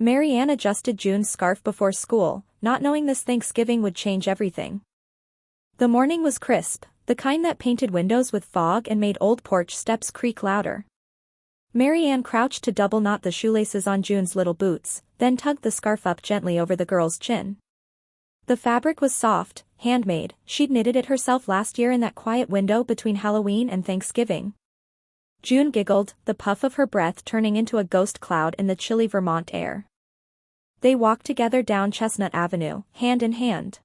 Mary Ann adjusted June's scarf before school, not knowing this Thanksgiving would change everything. The morning was crisp, the kind that painted windows with fog and made old porch steps creak louder. Mary Ann crouched to double knot the shoelaces on June's little boots, then tugged the scarf up gently over the girl's chin. The fabric was soft, handmade, she'd knitted it herself last year in that quiet window between Halloween and Thanksgiving. June giggled, the puff of her breath turning into a ghost cloud in the chilly Vermont air. They walked together down Chestnut Avenue, hand in hand.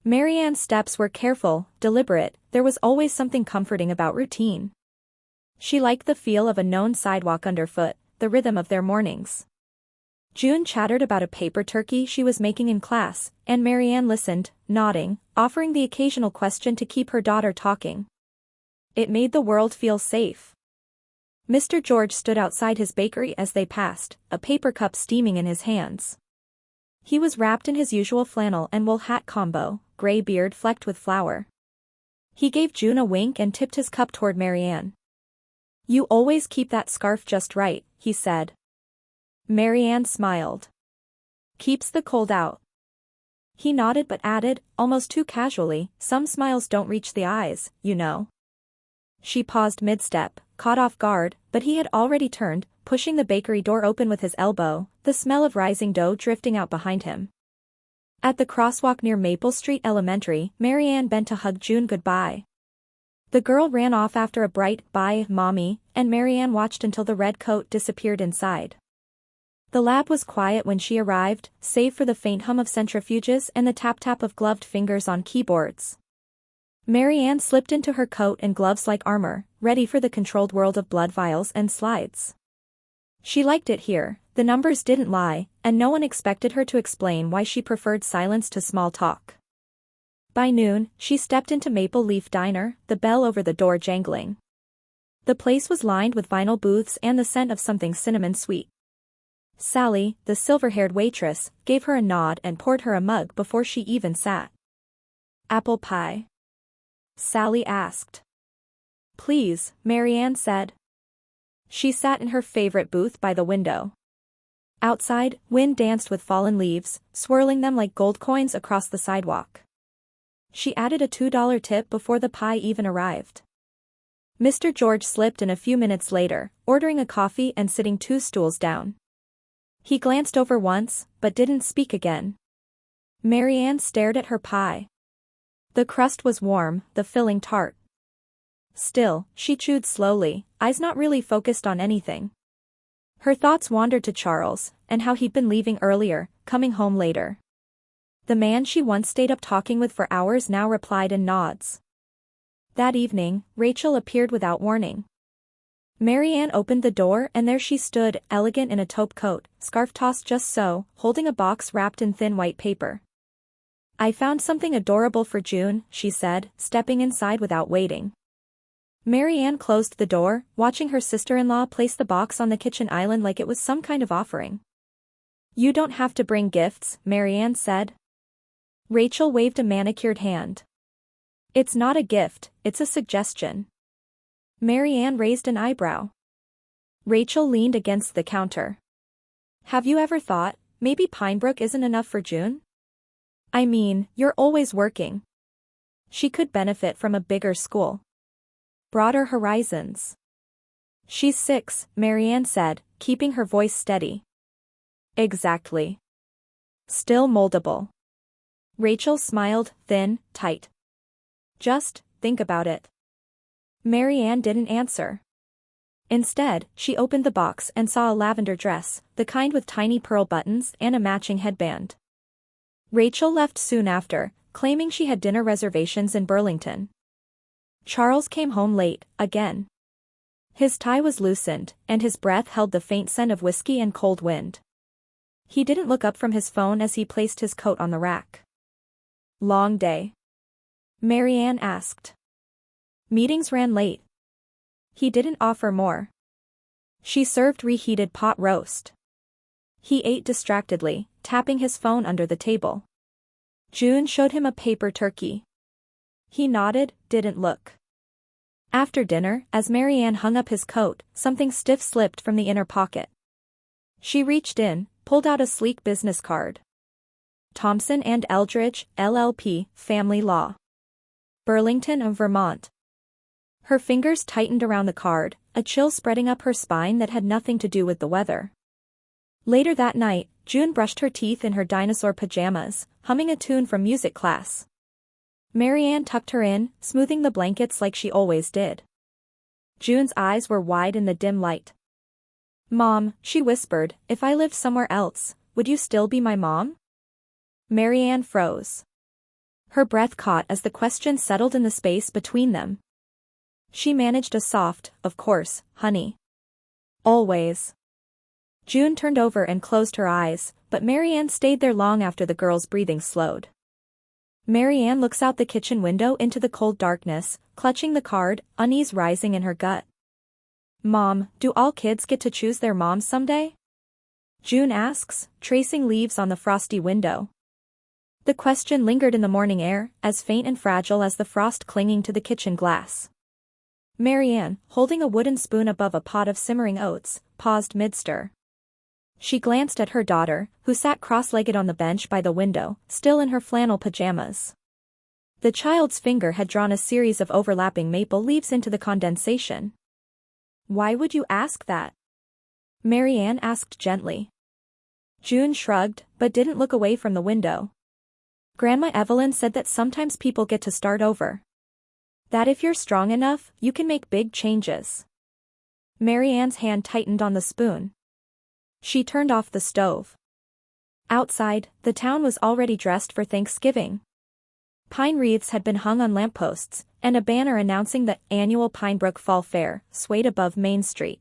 Mary Ann's steps were careful, deliberate, there was always something comforting about routine. She liked the feel of a known sidewalk underfoot, the rhythm of their mornings. June chattered about a paper turkey she was making in class, and Mary Ann listened, nodding, offering the occasional question to keep her daughter talking. It made the world feel safe. Mr. George stood outside his bakery as they passed, a paper cup steaming in his hands. He was wrapped in his usual flannel and wool hat combo, gray beard flecked with flour. He gave June a wink and tipped his cup toward Mary Ann. "You always keep that scarf just right," he said. Mary Ann smiled. "Keeps the cold out." He nodded but added, almost too casually, "Some smiles don't reach the eyes, you know." She paused mid-step, caught off guard, but he had already turned, pushing the bakery door open with his elbow, the smell of rising dough drifting out behind him. At the crosswalk near Maple Street Elementary, Mary Ann bent to hug June goodbye. The girl ran off after a bright, "Bye, Mommy," and Mary Ann watched until the red coat disappeared inside. The lab was quiet when she arrived, save for the faint hum of centrifuges and the tap-tap of gloved fingers on keyboards. Mary Ann slipped into her coat and gloves like armor, ready for the controlled world of blood vials and slides. She liked it here, the numbers didn't lie, and no one expected her to explain why she preferred silence to small talk. By noon, she stepped into Maple Leaf Diner, the bell over the door jangling. The place was lined with vinyl booths and the scent of something cinnamon sweet. Sally, the silver-haired waitress, gave her a nod and poured her a mug before she even sat. "Apple pie?" Sally asked. "Please," Mary Ann said. She sat in her favorite booth by the window. Outside, wind danced with fallen leaves, swirling them like gold coins across the sidewalk. She added a $2 tip before the pie even arrived. Mr. George slipped in a few minutes later, ordering a coffee and sitting 2 stools down. He glanced over once, but didn't speak again. Mary Ann stared at her pie. The crust was warm, the filling tart. Still, she chewed slowly, eyes not really focused on anything. Her thoughts wandered to Charles, and how he'd been leaving earlier, coming home later. The man she once stayed up talking with for hours now replied in nods. That evening, Rachel appeared without warning. Mary Ann opened the door and there she stood, elegant in a taupe coat, scarf tossed just so, holding a box wrapped in thin white paper. "I found something adorable for June," she said, stepping inside without waiting. Mary Ann closed the door, watching her sister-in-law place the box on the kitchen island like it was some kind of offering. "You don't have to bring gifts," Mary Ann said. Rachel waved a manicured hand. "It's not a gift, it's a suggestion." Mary Ann raised an eyebrow. Rachel leaned against the counter. "Have you ever thought, maybe Pinebrook isn't enough for June? I mean, you're always working. She could benefit from a bigger school. Broader horizons." "She's 6, Mary Ann said, keeping her voice steady. "Exactly. Still moldable." Rachel smiled, thin, tight. "Just think about it." Mary Ann didn't answer. Instead, she opened the box and saw a lavender dress, the kind with tiny pearl buttons and a matching headband. Rachel left soon after, claiming she had dinner reservations in Burlington. Charles came home late, again. His tie was loosened, and his breath held the faint scent of whiskey and cold wind. He didn't look up from his phone as he placed his coat on the rack. "Long day?" Mary Ann asked. "Meetings ran late." He didn't offer more. She served reheated pot roast. He ate distractedly, tapping his phone under the table. June showed him a paper turkey. He nodded, didn't look. After dinner, as Mary Ann hung up his coat, something stiff slipped from the inner pocket. She reached in, pulled out a sleek business card. Thompson and Eldridge, LLP, Family Law. Burlington of Vermont. Her fingers tightened around the card, a chill spreading up her spine that had nothing to do with the weather. Later that night, June brushed her teeth in her dinosaur pajamas, humming a tune from music class. Marianne tucked her in, smoothing the blankets like she always did. June's eyes were wide in the dim light. "Mom," she whispered, "if I lived somewhere else, would you still be my mom?" Marianne froze. Her breath caught as the question settled in the space between them. She managed a soft, "Of course, honey. Always." June turned over and closed her eyes, but Marianne stayed there long after the girl's breathing slowed. Marianne looks out the kitchen window into the cold darkness, clutching the card, unease rising in her gut. "Mom, do all kids get to choose their mom someday?" June asks, tracing leaves on the frosty window. The question lingered in the morning air, as faint and fragile as the frost clinging to the kitchen glass. Marianne, holding a wooden spoon above a pot of simmering oats, paused mid-stir. She glanced at her daughter, who sat cross-legged on the bench by the window, still in her flannel pajamas. The child's finger had drawn a series of overlapping maple leaves into the condensation. "Why would you ask that?" Marianne asked gently. June shrugged, but didn't look away from the window. "Grandma Evelyn said that sometimes people get to start over. That if you're strong enough, you can make big changes." Marianne's hand tightened on the spoon. She turned off the stove. Outside, the town was already dressed for Thanksgiving. Pine wreaths had been hung on lampposts, and a banner announcing the annual Pinebrook Fall Fair swayed above Main Street.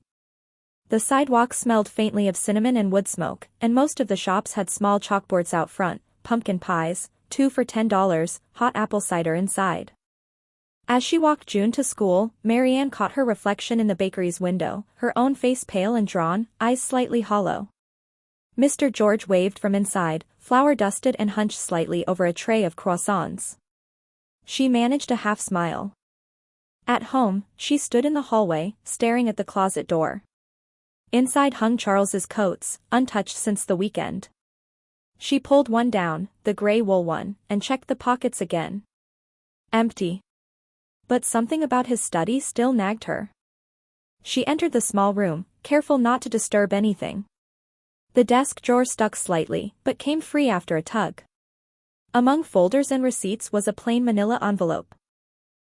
The sidewalk smelled faintly of cinnamon and wood smoke, and most of the shops had small chalkboards out front, pumpkin pies, 2 for $10, hot apple cider inside. As she walked June to school, Marianne caught her reflection in the bakery's window, her own face pale and drawn, eyes slightly hollow. Mr. George waved from inside, flour-dusted and hunched slightly over a tray of croissants. She managed a half-smile. At home, she stood in the hallway, staring at the closet door. Inside hung Charles's coats, untouched since the weekend. She pulled one down, the gray wool one, and checked the pockets again. Empty. But something about his study still nagged her. She entered the small room, careful not to disturb anything. The desk drawer stuck slightly, but came free after a tug. Among folders and receipts was a plain manila envelope.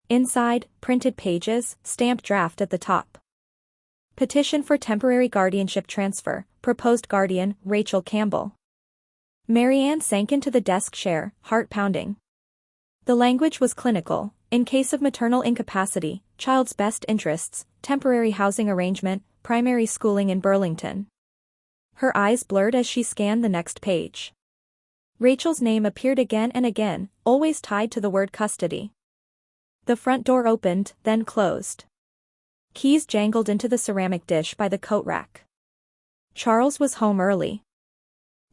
Inside, printed pages, stamped draft at the top. Petition for temporary guardianship transfer, proposed guardian, Rachel Campbell. Marianne sank into the desk chair, heart pounding. The language was clinical. In case of maternal incapacity, child's best interests, temporary housing arrangement, primary schooling in Burlington. Her eyes blurred as she scanned the next page. Rachel's name appeared again and again, always tied to the word custody. The front door opened, then closed. Keys jangled into the ceramic dish by the coat rack. Charles was home early.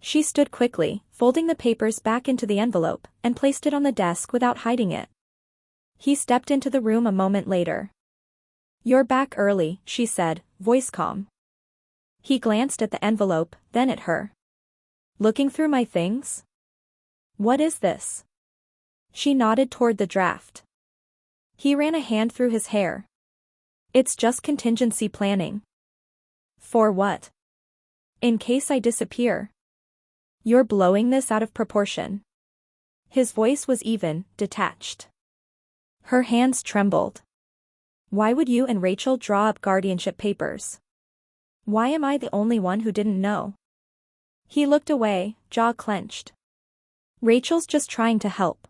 She stood quickly, folding the papers back into the envelope, and placed it on the desk without hiding it. He stepped into the room a moment later. "You're back early," she said, voice calm. He glanced at the envelope, then at her. "Looking through my things? What is this?" She nodded toward the draft. He ran a hand through his hair. "It's just contingency planning." "For what?" "In case I disappear." "You're blowing this out of proportion." His voice was even, detached. Her hands trembled. "Why would you and Rachel draw up guardianship papers? Why am I the only one who didn't know?" He looked away, jaw clenched. "Rachel's just trying to help.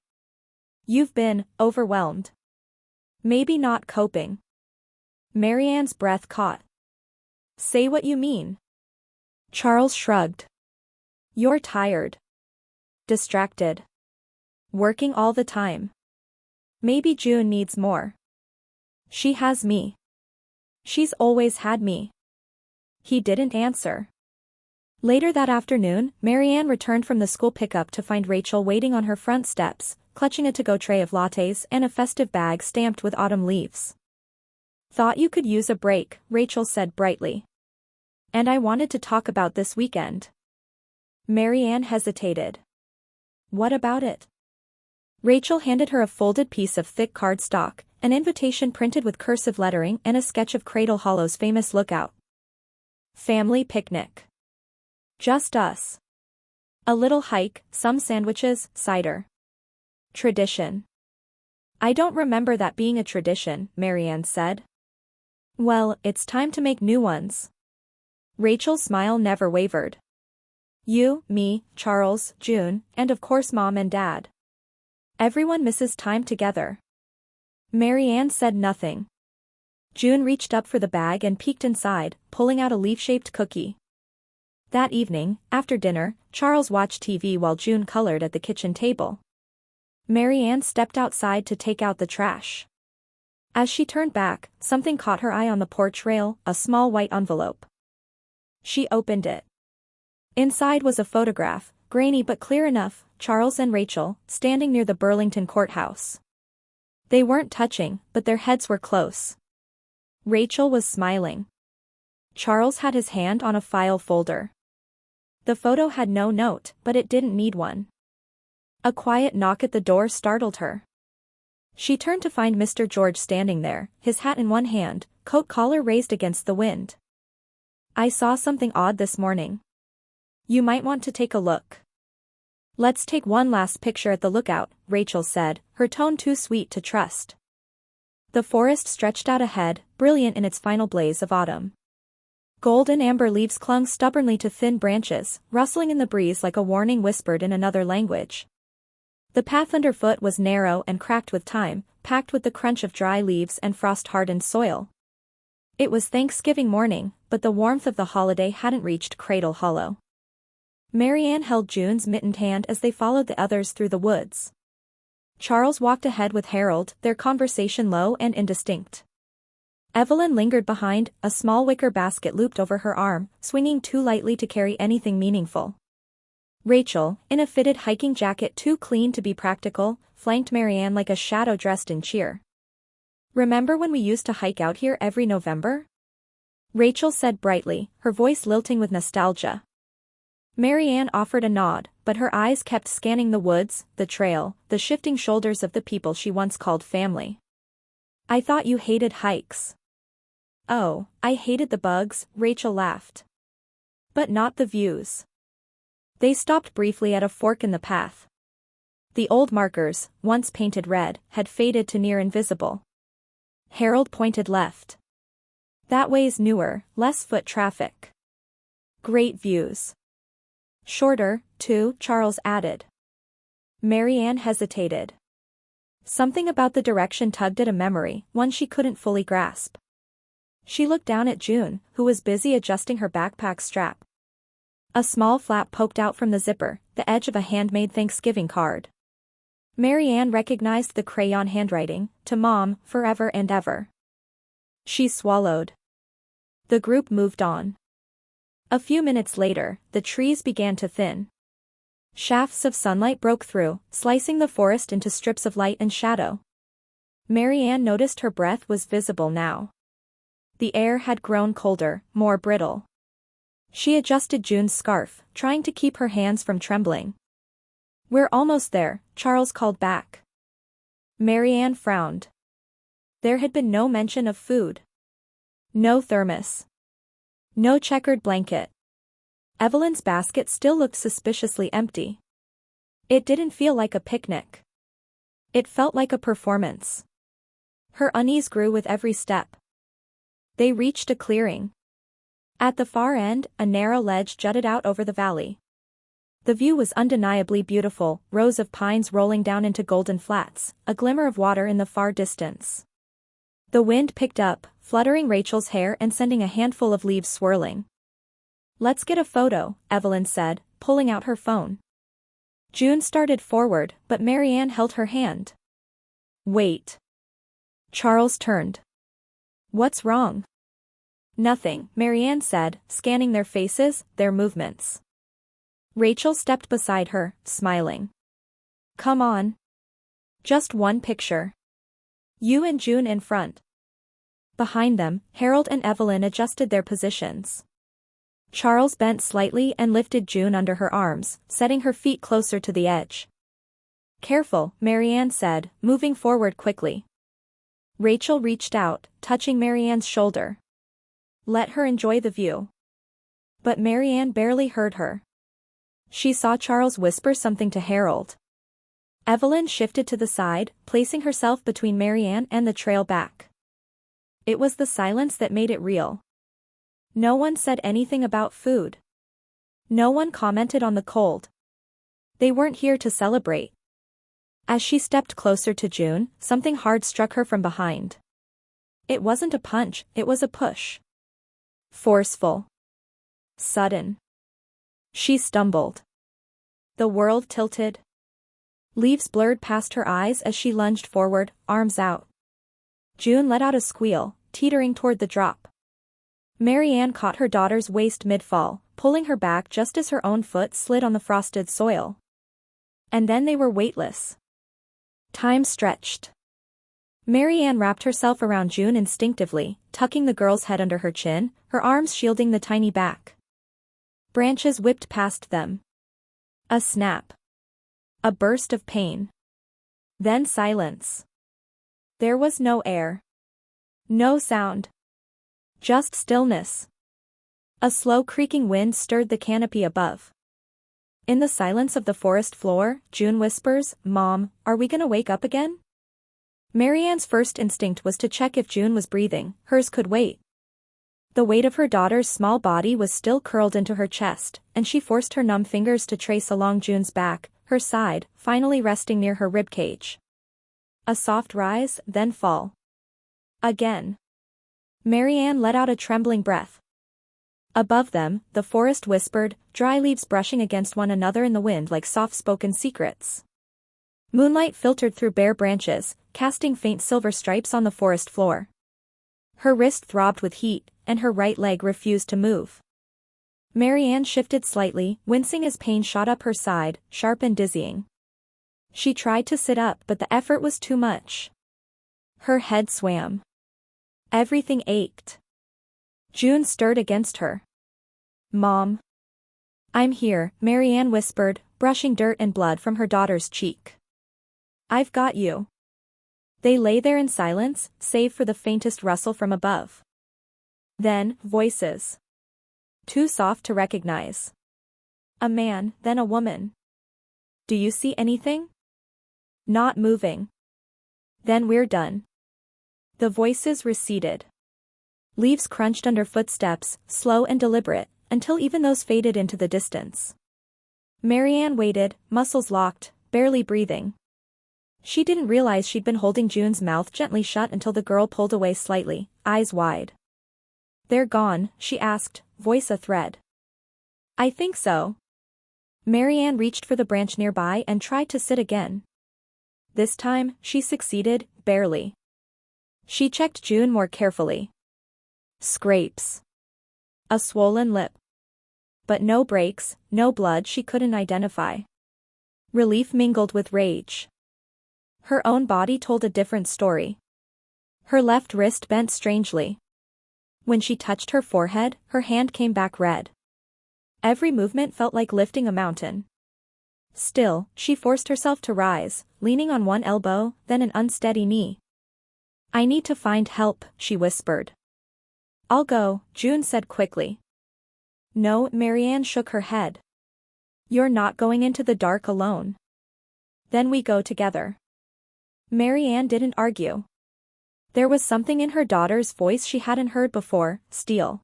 You've been overwhelmed. Maybe not coping." Marianne's breath caught. "Say what you mean." Charles shrugged. "You're tired. Distracted. Working all the time. Maybe June needs more. She has me. She's always had me." He didn't answer. Later that afternoon, Marianne returned from the school pickup to find Rachel waiting on her front steps, clutching a to-go tray of lattes and a festive bag stamped with autumn leaves. "Thought you could use a break," Rachel said brightly. "And I wanted to talk about this weekend." Marianne hesitated. What about it? Rachel handed her a folded piece of thick cardstock, an invitation printed with cursive lettering and a sketch of Cradle Hollow's famous lookout. Family picnic. Just us. A little hike, some sandwiches, cider. Tradition. I don't remember that being a tradition, Marianne said. Well, it's time to make new ones. Rachel's smile never wavered. You, me, Charles, June, and of course Mom and Dad. Everyone misses time together. Marianne said nothing. June reached up for the bag and peeked inside, pulling out a leaf-shaped cookie. That evening, after dinner, Charles watched TV while June colored at the kitchen table. Marianne stepped outside to take out the trash. As she turned back, something caught her eye on the porch rail, a small white envelope. She opened it. Inside was a photograph, grainy but clear enough, Charles and Rachel, standing near the Burlington courthouse. They weren't touching, but their heads were close. Rachel was smiling. Charles had his hand on a file folder. The photo had no note, but it didn't need one. A quiet knock at the door startled her. She turned to find Mr. George standing there, his hat in one hand, coat collar raised against the wind. I saw something odd this morning. You might want to take a look. Let's take one last picture at the lookout, Rachel said, her tone too sweet to trust. The forest stretched out ahead, brilliant in its final blaze of autumn. Gold and amber leaves clung stubbornly to thin branches, rustling in the breeze like a warning whispered in another language. The path underfoot was narrow and cracked with time, packed with the crunch of dry leaves and frost-hardened soil. It was Thanksgiving morning, but the warmth of the holiday hadn't reached Cradle Hollow. Marianne held June's mittened hand as they followed the others through the woods. Charles walked ahead with Harold, their conversation low and indistinct. Evelyn lingered behind, a small wicker basket looped over her arm, swinging too lightly to carry anything meaningful. Rachel, in a fitted hiking jacket too clean to be practical, flanked Marianne like a shadow dressed in cheer. Remember when we used to hike out here every November? Rachel said brightly, her voice lilting with nostalgia. Marianne offered a nod, but her eyes kept scanning the woods, the trail, the shifting shoulders of the people she once called family. I thought you hated hikes. Oh, I hated the bugs, Rachel laughed. But not the views. They stopped briefly at a fork in the path. The old markers, once painted red, had faded to near invisible. Harold pointed left. That way's newer, less foot traffic. Great views. Shorter, too, Charles added. Marianne hesitated. Something about the direction tugged at a memory, one she couldn't fully grasp. She looked down at June, who was busy adjusting her backpack strap. A small flap poked out from the zipper, the edge of a handmade Thanksgiving card. Marianne recognized the crayon handwriting, to Mom, forever and ever. She swallowed. The group moved on. A few minutes later, the trees began to thin. Shafts of sunlight broke through, slicing the forest into strips of light and shadow. Marianne noticed her breath was visible now. The air had grown colder, more brittle. She adjusted June's scarf, trying to keep her hands from trembling. We're almost there, Charles called back. Marianne frowned. There had been no mention of food. No thermos. No checkered blanket. Evelyn's basket still looked suspiciously empty. It didn't feel like a picnic. It felt like a performance. Her unease grew with every step. They reached a clearing. At the far end, a narrow ledge jutted out over the valley. The view was undeniably beautiful, rows of pines rolling down into golden flats, a glimmer of water in the far distance. The wind picked up, fluttering Rachel's hair and sending a handful of leaves swirling. Let's get a photo, Evelyn said, pulling out her phone. June started forward, but Marianne held her hand. Wait. Charles turned. What's wrong? Nothing, Marianne said, scanning their faces, their movements. Rachel stepped beside her, smiling. Come on. Just one picture. You and June in front. Behind them, Harold and Evelyn adjusted their positions. Charles bent slightly and lifted June under her arms, setting her feet closer to the edge. "Careful," Marianne said, moving forward quickly. Rachel reached out, touching Marianne's shoulder. "Let her enjoy the view." But Marianne barely heard her. She saw Charles whisper something to Harold. Evelyn shifted to the side, placing herself between Marianne and the trail back. It was the silence that made it real. No one said anything about food. No one commented on the cold. They weren't here to celebrate. As she stepped closer to June, something hard struck her from behind. It wasn't a punch, it was a push. Forceful. Sudden. She stumbled. The world tilted. Leaves blurred past her eyes as she lunged forward, arms out. June let out a squeal, teetering toward the drop. Marianne caught her daughter's waist mid-fall, pulling her back just as her own foot slid on the frosted soil. And then they were weightless. Time stretched. Marianne wrapped herself around June instinctively, tucking the girl's head under her chin, her arms shielding the tiny back. Branches whipped past them. A snap. A burst of pain. Then silence. There was no air. No sound. Just stillness. A slow creaking wind stirred the canopy above. In the silence of the forest floor, June whispers, "Mom, are we gonna wake up again?" Marianne's first instinct was to check if June was breathing, hers could wait. The weight of her daughter's small body was still curled into her chest, and she forced her numb fingers to trace along June's back, her side, finally resting near her ribcage. A soft rise, then fall. Again. Marianne let out a trembling breath. Above them, the forest whispered, dry leaves brushing against one another in the wind like soft-spoken secrets. Moonlight filtered through bare branches, casting faint silver stripes on the forest floor. Her wrist throbbed with heat, and her right leg refused to move. Marianne shifted slightly, wincing as pain shot up her side, sharp and dizzying. She tried to sit up but the effort was too much. Her head swam. Everything ached. June stirred against her. "Mom." "I'm here," Marianne whispered, brushing dirt and blood from her daughter's cheek. "I've got you." They lay there in silence, save for the faintest rustle from above. Then, voices. Too soft to recognize. A man, then a woman. "Do you see anything?" "Not moving." "Then we're done." The voices receded. Leaves crunched under footsteps, slow and deliberate, until even those faded into the distance. Marianne waited, muscles locked, barely breathing. She didn't realize she'd been holding June's mouth gently shut until the girl pulled away slightly, eyes wide. "They're gone?" she asked, voice a thread. "I think so." Marianne reached for the branch nearby and tried to sit again. This time, she succeeded, barely. She checked June more carefully. Scrapes. A swollen lip. But no breaks, no blood she couldn't identify. Relief mingled with rage. Her own body told a different story. Her left wrist bent strangely. When she touched her forehead, her hand came back red. Every movement felt like lifting a mountain. Still, she forced herself to rise, leaning on one elbow, then an unsteady knee. "I need to find help," she whispered. "I'll go," June said quickly. "No," Marianne shook her head. "You're not going into the dark alone." "Then we go together." Marianne didn't argue. There was something in her daughter's voice she hadn't heard before, steel.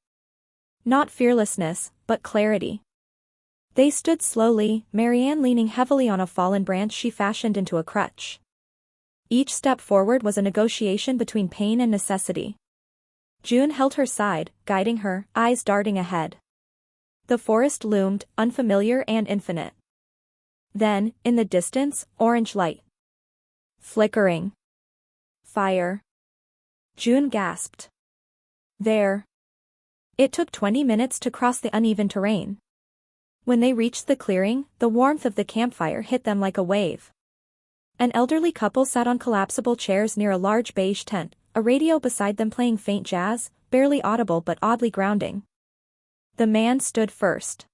Not fearlessness, but clarity. They stood slowly, Marianne leaning heavily on a fallen branch she fashioned into a crutch. Each step forward was a negotiation between pain and necessity. June held her side, guiding her, eyes darting ahead. The forest loomed, unfamiliar and infinite. Then, in the distance, orange light. Flickering. Fire. June gasped. There. It took 20 minutes to cross the uneven terrain. When they reached the clearing, the warmth of the campfire hit them like a wave. An elderly couple sat on collapsible chairs near a large beige tent, a radio beside them playing faint jazz, barely audible but oddly grounding. The man stood first.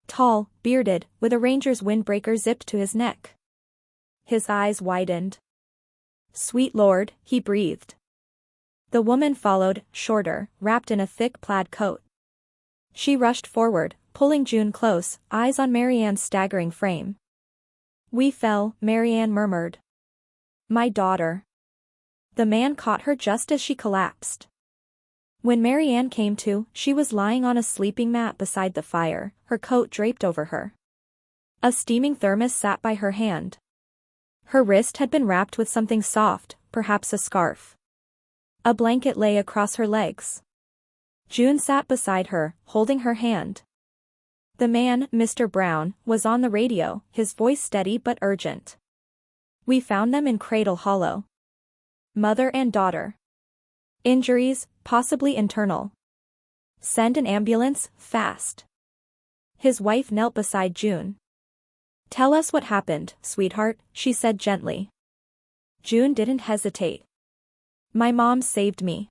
Tall, bearded, with a ranger's windbreaker zipped to his neck. His eyes widened. "Sweet Lord," he breathed. The woman followed, shorter, wrapped in a thick plaid coat. She rushed forward, pulling June close, eyes on Marianne's staggering frame. "We fell," Marianne murmured. "My daughter." The man caught her just as she collapsed. When Marianne came to, she was lying on a sleeping mat beside the fire, her coat draped over her. A steaming thermos sat by her hand. Her wrist had been wrapped with something soft, perhaps a scarf. A blanket lay across her legs. June sat beside her, holding her hand. The man, Mr. Brown, was on the radio, his voice steady but urgent. "We found them in Cradle Hollow. Mother and daughter. Injuries, possibly internal. Send an ambulance, fast." His wife knelt beside June. "Tell us what happened, sweetheart," she said gently. June didn't hesitate. "My mom saved me.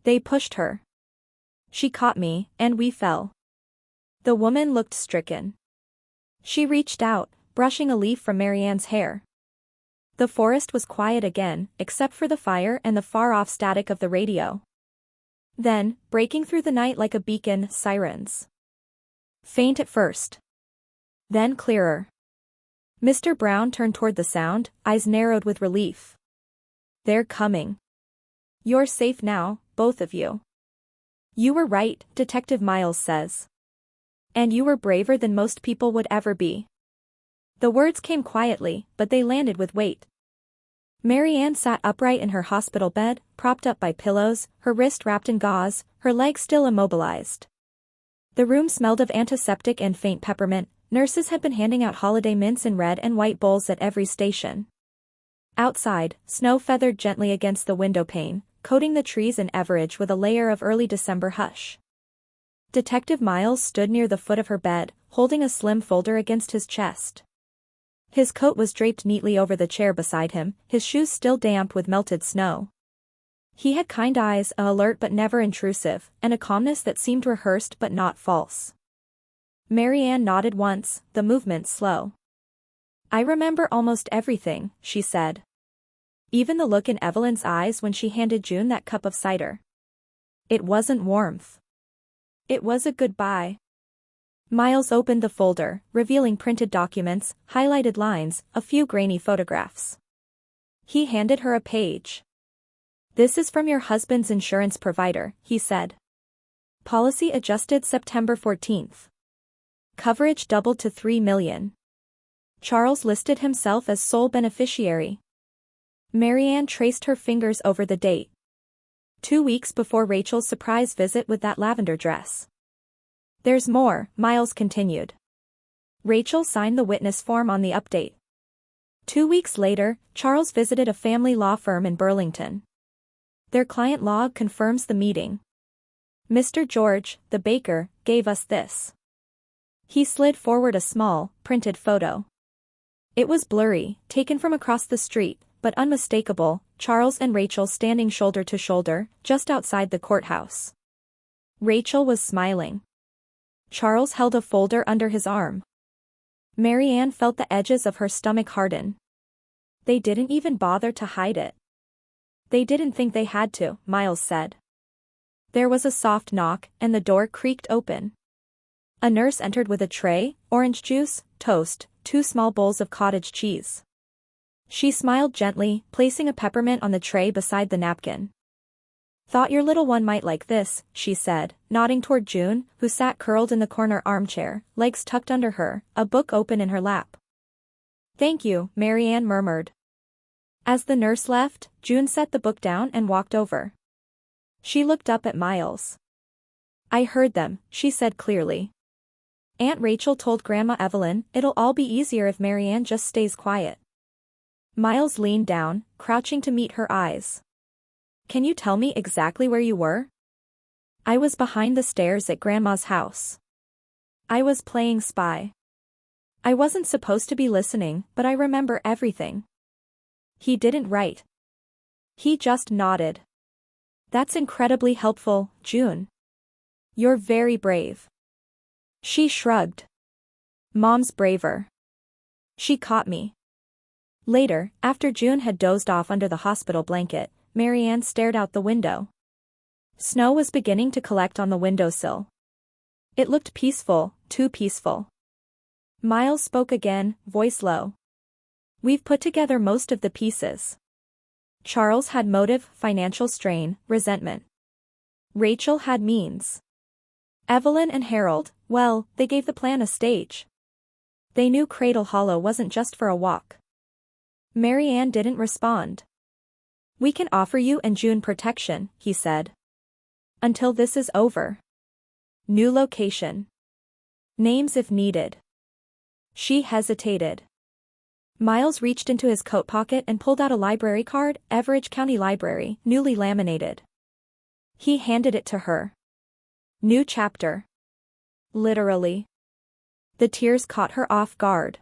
They pushed her. She caught me, and we fell." The woman looked stricken. She reached out, brushing a leaf from Marianne's hair. The forest was quiet again, except for the fire and the far-off static of the radio. Then, breaking through the night like a beacon, sirens. Faint at first. Then clearer. Mr. Brown turned toward the sound, eyes narrowed with relief. "They're coming. You're safe now, both of you. You were right," Detective Miles says. "And you were braver than most people would ever be." The words came quietly, but they landed with weight. Marianne sat upright in her hospital bed, propped up by pillows, her wrist wrapped in gauze, her legs still immobilized. The room smelled of antiseptic and faint peppermint. Nurses had been handing out holiday mints in red and white bowls at every station. Outside, snow feathered gently against the window pane, coating the trees in Everidge with a layer of early December hush. Detective Miles stood near the foot of her bed, holding a slim folder against his chest. His coat was draped neatly over the chair beside him, his shoes still damp with melted snow. He had kind eyes, alert but never intrusive, and a calmness that seemed rehearsed but not false. Marianne nodded once, the movement slow. "I remember almost everything," she said. Even the look in Evelyn's eyes when she handed June that cup of cider. It wasn't warmth. It was a goodbye. Miles opened the folder, revealing printed documents, highlighted lines, a few grainy photographs. He handed her a page. "This is from your husband's insurance provider," he said. "Policy adjusted September 14th. Coverage doubled to $3 million. Charles listed himself as sole beneficiary." Marianne traced her fingers over the date. 2 weeks before Rachel's surprise visit with that lavender dress. "There's more," Miles continued. Rachel signed the witness form on the update. 2 weeks later, Charles visited a family law firm in Burlington. Their client log confirms the meeting. "Mr. George, the baker, gave us this." He slid forward a small, printed photo. It was blurry, taken from across the street, but unmistakable, Charles and Rachel standing shoulder to shoulder, just outside the courthouse. Rachel was smiling. Charles held a folder under his arm. Marianne felt the edges of her stomach harden. They didn't even bother to hide it. "They didn't think they had to," Miles said. There was a soft knock, and the door creaked open. A nurse entered with a tray, orange juice, toast, 2 small bowls of cottage cheese. She smiled gently, placing a peppermint on the tray beside the napkin. "Thought your little one might like this," she said, nodding toward June, who sat curled in the corner armchair, legs tucked under her, a book open in her lap. "Thank you," Marianne murmured. As the nurse left, June set the book down and walked over. She looked up at Miles. "I heard them," she said clearly. "Aunt Rachel told Grandma Evelyn it'll all be easier if Marianne just stays quiet." Miles leaned down, crouching to meet her eyes. "Can you tell me exactly where you were?" "I was behind the stairs at Grandma's house. I was playing spy. I wasn't supposed to be listening, but I remember everything." He didn't write. He just nodded. "That's incredibly helpful, June." You're very brave. She shrugged. Mom's braver. She caught me. Later, after June had dozed off under the hospital blanket, Marianne stared out the window. Snow was beginning to collect on the windowsill. It looked peaceful, too peaceful. Miles spoke again, voice low. We've put together most of the pieces. Charles had motive, financial strain, resentment. Rachel had means. Evelyn and Harold, well, they gave the plan a stage. They knew Cradle Hollow wasn't just for a walk. Marianne didn't respond. We can offer you and June protection, he said. Until this is over. New location. Names if needed. She hesitated. Miles reached into his coat pocket and pulled out a library card, Everidge County Library, newly laminated. He handed it to her. New chapter. Literally. The tears caught her off guard.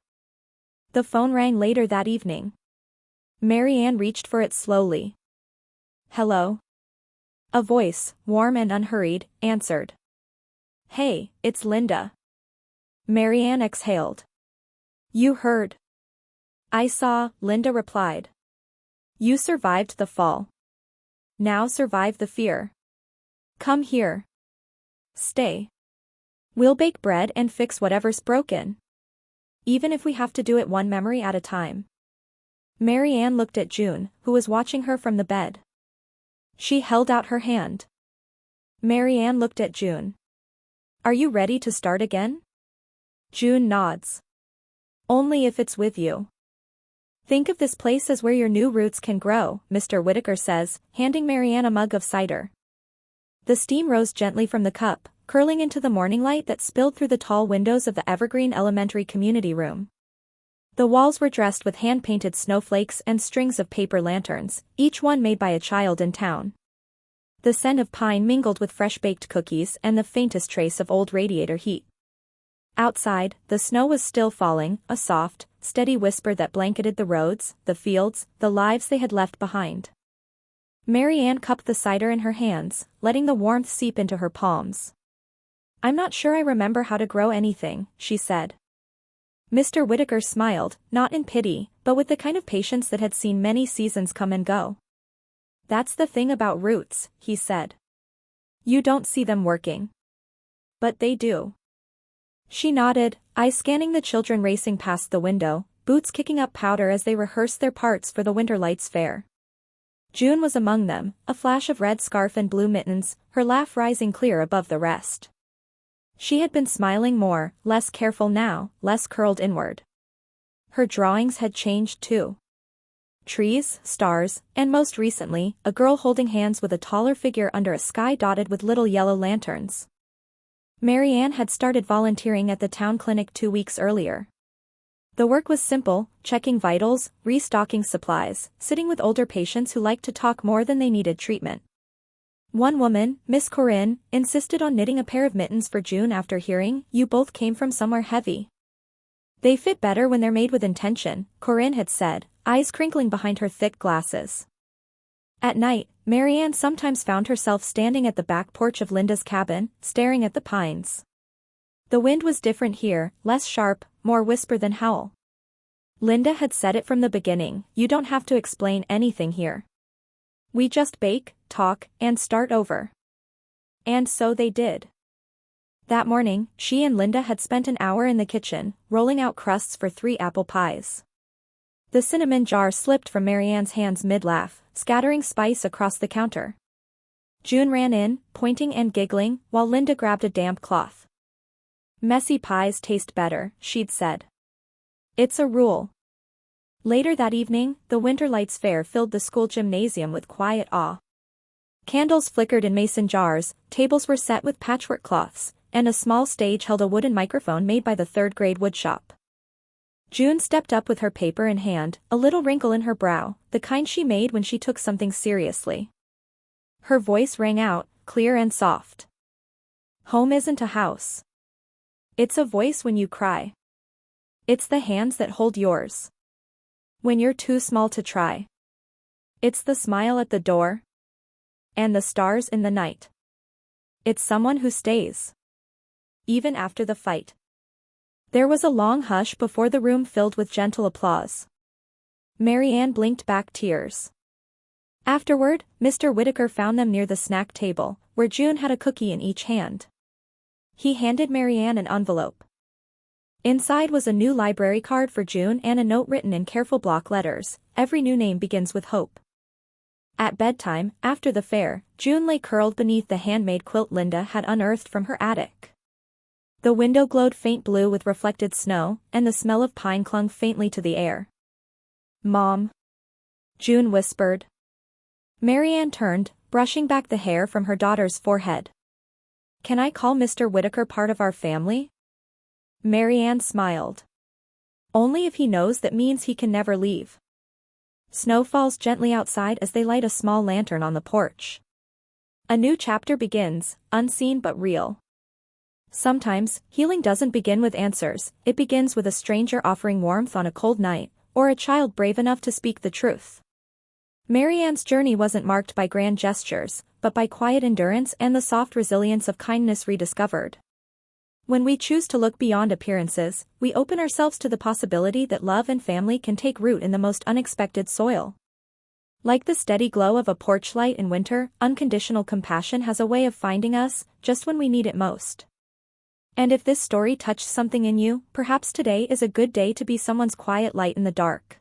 The phone rang later that evening. Marianne reached for it slowly. Hello? A voice, warm and unhurried, answered. Hey, it's Linda. Marianne exhaled. You heard. I saw, Linda replied. You survived the fall. Now survive the fear. Come here. Stay. We'll bake bread and fix whatever's broken. Even if we have to do it one memory at a time. Marianne looked at June, who was watching her from the bed. She held out her hand. Marianne looked at June. Are you ready to start again? June nods. Only if it's with you. Think of this place as where your new roots can grow, Mr. Whitaker says, handing Marianne a mug of cider. The steam rose gently from the cup, curling into the morning light that spilled through the tall windows of the Evergreen Elementary Community Room. The walls were dressed with hand-painted snowflakes and strings of paper lanterns, each one made by a child in town. The scent of pine mingled with fresh-baked cookies and the faintest trace of old radiator heat. Outside, the snow was still falling, a soft, steady whisper that blanketed the roads, the fields, the lives they had left behind. Marianne cupped the cider in her hands, letting the warmth seep into her palms. I'm not sure I remember how to grow anything, she said. Mr. Whitaker smiled, not in pity, but with the kind of patience that had seen many seasons come and go. That's the thing about roots, he said. You don't see them working. But they do. She nodded, eyes scanning the children racing past the window, boots kicking up powder as they rehearsed their parts for the Winter Lights Fair. June was among them, a flash of red scarf and blue mittens, her laugh rising clear above the rest. She had been smiling more, less careful now, less curled inward. Her drawings had changed too. Trees, stars, and most recently, a girl holding hands with a taller figure under a sky dotted with little yellow lanterns. Marianne had started volunteering at the town clinic 2 weeks earlier. The work was simple, checking vitals, restocking supplies, sitting with older patients who liked to talk more than they needed treatment. One woman, Miss Corinne, insisted on knitting a pair of mittens for June after hearing, "You both came from somewhere heavy." They fit better when they're made with intention, Corinne had said, eyes crinkling behind her thick glasses. At night, Marianne sometimes found herself standing at the back porch of Linda's cabin, staring at the pines. The wind was different here, less sharp, more whisper than howl. Linda had said it from the beginning, you don't have to explain anything here. We just bake, talk, and start over. And so they did. That morning, she and Linda had spent an hour in the kitchen, rolling out crusts for 3 apple pies. The cinnamon jar slipped from Marianne's hands mid-laugh, scattering spice across the counter. June ran in, pointing and giggling, while Linda grabbed a damp cloth. Messy pies taste better, she'd said. It's a rule. Later that evening, the Winter Lights Fair filled the school gymnasium with quiet awe. Candles flickered in mason jars, tables were set with patchwork cloths, and a small stage held a wooden microphone made by the 3rd-grade woodshop. June stepped up with her paper in hand, a little wrinkle in her brow, the kind she made when she took something seriously. Her voice rang out, clear and soft. Home isn't a house. It's a voice when you cry. It's the hands that hold yours. When you're too small to try. It's the smile at the door. And the stars in the night. It's someone who stays. Even after the fight. There was a long hush before the room filled with gentle applause. Mary Ann blinked back tears. Afterward, Mr. Whitaker found them near the snack table, where June had a cookie in each hand. He handed Mary Ann an envelope. Inside was a new library card for June and a note written in careful block letters. Every new name begins with hope. At bedtime, after the fair, June lay curled beneath the handmade quilt Linda had unearthed from her attic. The window glowed faint blue with reflected snow, and the smell of pine clung faintly to the air. "Mom," June whispered. Mary Ann turned, brushing back the hair from her daughter's forehead. "Can I call Mr. Whitaker part of our family?" Mary Ann smiled. "Only if he knows that means he can never leave." Snow falls gently outside as they light a small lantern on the porch. A new chapter begins, unseen but real. Sometimes, healing doesn't begin with answers, it begins with a stranger offering warmth on a cold night, or a child brave enough to speak the truth. Mary Ann's journey wasn't marked by grand gestures, but by quiet endurance and the soft resilience of kindness rediscovered. When we choose to look beyond appearances, we open ourselves to the possibility that love and family can take root in the most unexpected soil. Like the steady glow of a porch light in winter, unconditional compassion has a way of finding us, just when we need it most. And if this story touched something in you, perhaps today is a good day to be someone's quiet light in the dark.